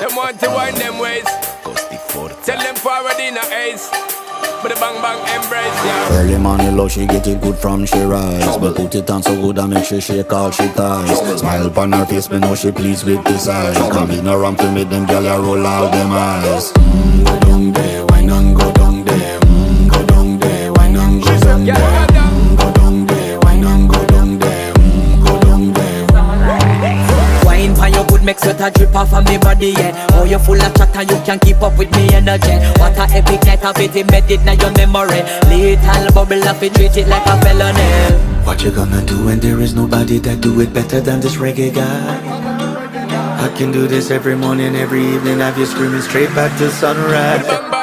Them want to wind them ways. Tell them forward in a ace. But the bang bang embrace, yeah. Early morning love, she get it good from she rise. But put it on so good and make she all she ties. Smile upon her face, me know she pleased with this eyes. Come in around to make them gyal a roll out them eyes. Go down there, why not go down there? Go down there, why not go down there? Go down there, why not go down there? Go down there. Wine pan your good make sweat a drip off of me body, yeah. Oh, you full of chatter, you can't keep up with me energy. What a epic night of it, embedded now your memory. Little bubble of it, treat it like a felony. What you gonna do when there is nobody that do it better than this reggae guy? I can do this every morning, every evening, have you screaming straight back to sunrise. Bang bang